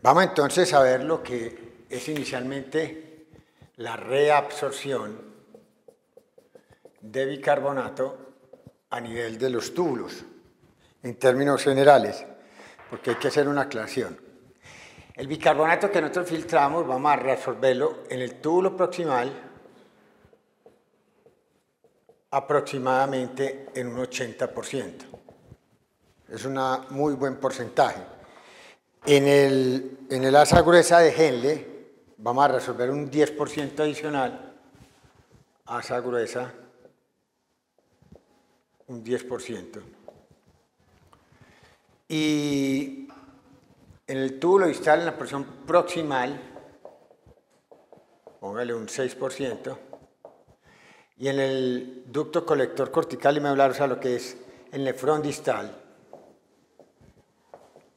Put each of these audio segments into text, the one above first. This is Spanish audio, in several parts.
Vamos entonces a ver lo que es inicialmente la reabsorción de bicarbonato a nivel de los túbulos, en términos generales, porque hay que hacer una aclaración. El bicarbonato que nosotros filtramos, vamos a reabsorberlo en el túbulo proximal aproximadamente en un 80%. Es un muy buen porcentaje. En el asa gruesa de Henle vamos a resolver un 10% adicional, asa gruesa, un 10%. Y en el túbulo distal, en la porción proximal, póngale un 6%. Y en el ducto colector cortical y medular, o sea, lo que es el nefrón distal,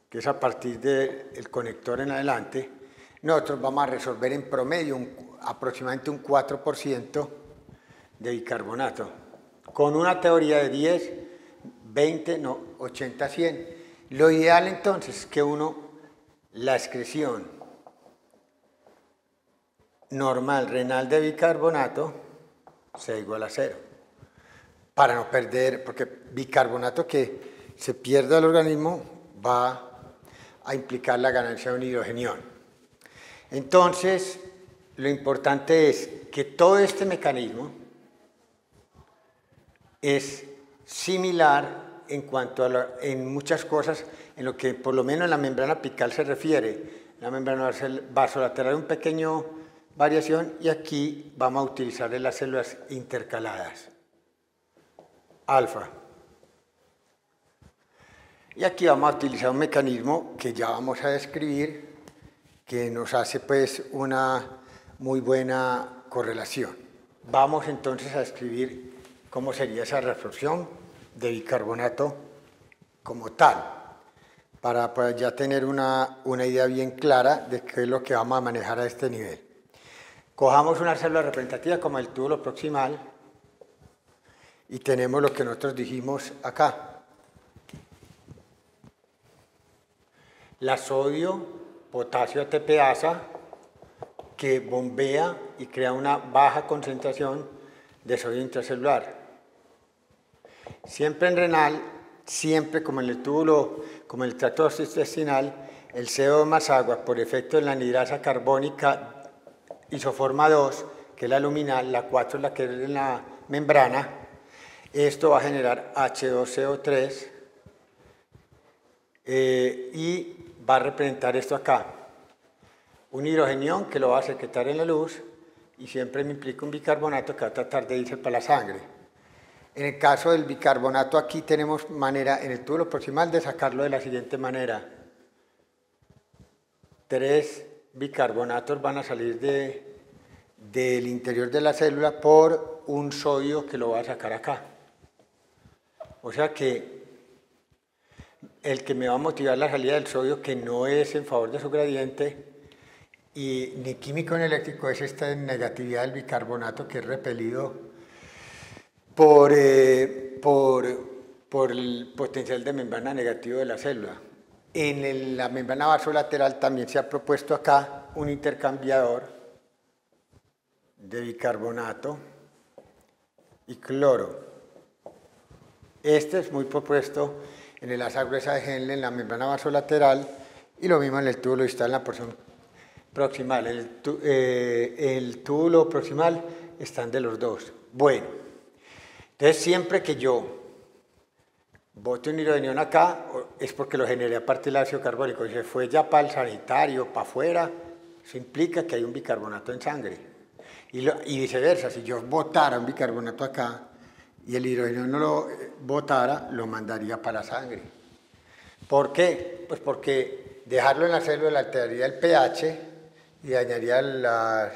que es a partir del conector en adelante, nosotros vamos a resolver en promedio aproximadamente un 4% de bicarbonato, con una teoría de 10, 20, no, 80, 100. Lo ideal entonces es que la excreción normal renal de bicarbonato sea igual a 0, para no perder, porque bicarbonato que se pierda al organismo va a implicar la ganancia de un hidrogenión. Entonces, lo importante es que todo este mecanismo es similar en cuanto en muchas cosas, en lo que por lo menos en la membrana apical se refiere. La membrana vasolateral un pequeño variación y aquí vamos a utilizar las células intercaladas, alfa. Y aquí vamos a utilizar un mecanismo que ya vamos a describir, que nos hace pues una muy buena correlación. Vamos entonces a describir cómo sería esa reabsorción de bicarbonato como tal, para pues, ya tener una idea bien clara de qué es lo que vamos a manejar a este nivel. Cojamos una célula representativa como el túbulo proximal y tenemos lo que nosotros dijimos acá. La sodio-potasio ATPasa que bombea y crea una baja concentración de sodio intracelular. Siempre en renal, siempre como en el túbulo, como en el tracto gastrointestinal, el CO2 más agua por efecto de la anhidrasa carbónica isoforma 2, que es la luminal, la 4 es la que es en la membrana, esto va a generar H2CO3 y va a representar esto acá, un hidrogenión que lo va a secretar en la luz y siempre me implica un bicarbonato que va a tratar de irse para la sangre. En el caso del bicarbonato aquí tenemos manera, en el túbulo proximal, de sacarlo de la siguiente manera. 3 bicarbonatos van a salir del interior de la célula por un sodio que lo va a sacar acá. O sea que el que me va a motivar la salida del sodio, que no es en favor de su gradiente, y ni químico ni eléctrico, es esta negatividad del bicarbonato que es repelido por el potencial de membrana negativo de la célula. En la membrana vasolateral también se ha propuesto acá un intercambiador de bicarbonato y cloro. Este es muy propuesto en el asa gruesa de Henle, en la membrana vasolateral, y lo mismo en el túbulo distal, en la porción proximal. El túbulo proximal están de los dos. Bueno, entonces siempre que yo bote un hidrogenión acá, es porque lo generé a partir del ácido carbónico. Si se fue ya para el sanitario, para afuera, eso implica que hay un bicarbonato en sangre. Y viceversa, si yo botara un bicarbonato acá y el hidrógeno no lo botara, lo mandaría para la sangre. ¿Por qué? Pues porque dejarlo en la célula alteraría el pH y dañaría las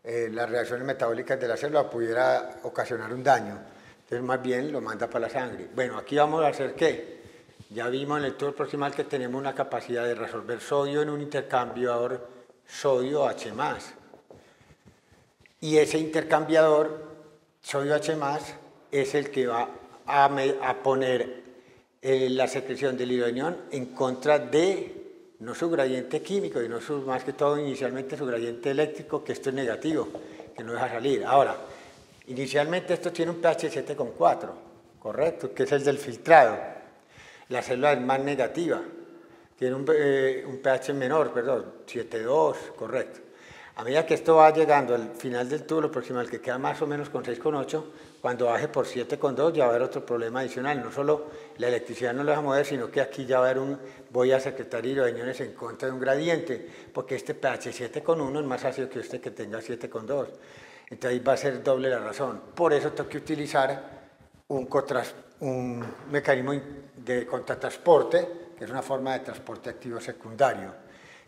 reacciones metabólicas de la célula, pudiera ocasionar un daño. Entonces más bien lo manda para la sangre. Bueno, aquí vamos a hacer ¿qué? Ya vimos en el túbulo proximal que tenemos una capacidad de resolver sodio en un intercambiador sodio-H+. Y ese intercambiador sodio-H+, es el que va a poner la secreción del hidrogenión en contra de no su gradiente químico, y no más que todo inicialmente su gradiente eléctrico, que esto es negativo, que no deja salir. Ahora, inicialmente esto tiene un pH 7,4, correcto, que es el del filtrado. La célula es más negativa, tiene un pH menor, perdón, 7,2, correcto. A medida que esto va llegando al final del túbulo proximal, que queda más o menos con 6,8, cuando baje por 7,2 ya va a haber otro problema adicional. No solo la electricidad no lo va a mover, sino que aquí ya va a haber voy a secretar hidrogeniones en contra de un gradiente, porque este pH 7,1 es más ácido que este que tenga 7,2. Entonces ahí va a ser doble la razón. Por eso tengo que utilizar un mecanismo de contratransporte, que es una forma de transporte activo secundario.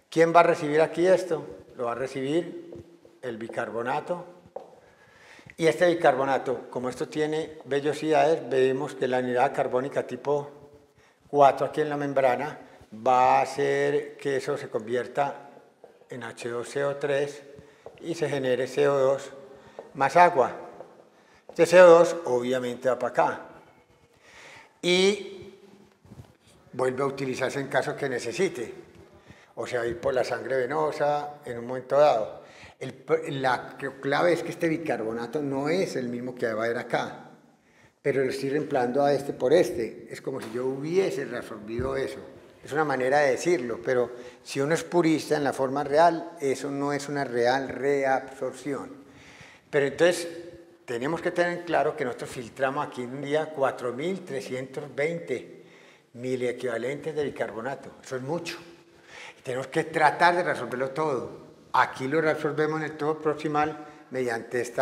¿Quién va a recibir aquí esto? Lo va a recibir el bicarbonato. Y este bicarbonato, como esto tiene vellosidades, vemos que la anidrida carbónica tipo 4 aquí en la membrana va a hacer que eso se convierta en H2CO3 y se genere CO2 más agua. Este CO2 obviamente va para acá y vuelve a utilizarse en caso que necesite, o sea, ir por la sangre venosa en un momento dado. La clave es que este bicarbonato no es el mismo que va a haber acá, pero lo estoy reemplazando a este por este. Es como si yo hubiese reabsorbido eso. Es una manera de decirlo, pero si uno es purista en la forma real, eso no es una real reabsorción. Pero entonces tenemos que tener claro que nosotros filtramos aquí en un día 4.320 miliequivalentes de bicarbonato. Eso es mucho. Y tenemos que tratar de resolverlo todo. Aquí lo resolvemos en el tubo proximal mediante este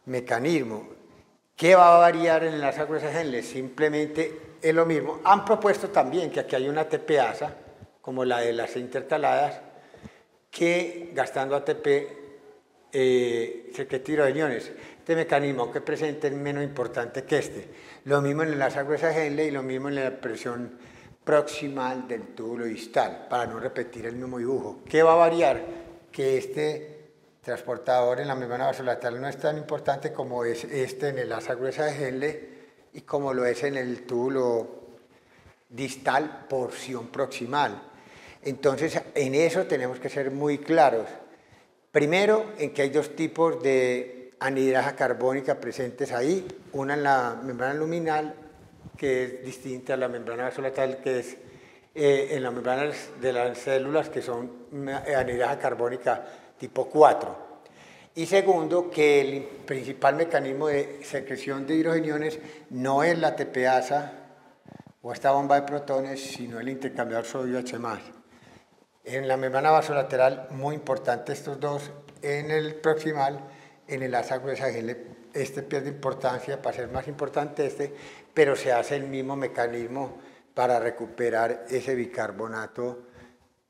mecanismo. ¿Qué va a variar en las aguas de Henle? Simplemente es lo mismo. Han propuesto también que aquí hay una ATPasa, como la de las intercaladas, que gastando ATP se retira iones. Este mecanismo que presenta es menos importante que este. Lo mismo en las aguas de Henle y lo mismo en la presión proximal del túbulo distal, para no repetir el mismo dibujo. ¿Qué va a variar? Que este transportador en la membrana vasolateral no es tan importante como es este en el asa gruesa de Henle y como lo es en el túbulo distal porción proximal. Entonces, en eso tenemos que ser muy claros. Primero, en que hay dos tipos de anhidrasa carbónica presentes ahí, una en la membrana luminal, que es distinta a la membrana vasolateral, que es en las membranas de las células, que son anhidrasa carbónica tipo 4. Y segundo, que el principal mecanismo de secreción de hidrogeniones no es la ATPasa o esta bomba de protones, sino el intercambiador sodio-H+. En la membrana vasolateral, muy importante estos dos. En el proximal, en el asa gruesa de Henle, este pierde importancia para ser más importante este, pero se hace el mismo mecanismo para recuperar ese bicarbonato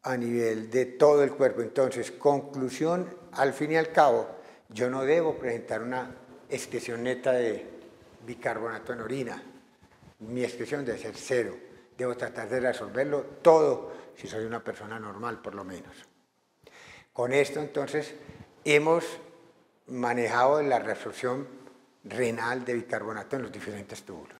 a nivel de todo el cuerpo. Entonces, conclusión, al fin y al cabo, yo no debo presentar una excreción neta de bicarbonato en orina. Mi excreción debe ser 0. Debo tratar de resolverlo todo si soy una persona normal, por lo menos. Con esto, entonces, hemos manejado la reabsorción renal de bicarbonato en los diferentes túbulos.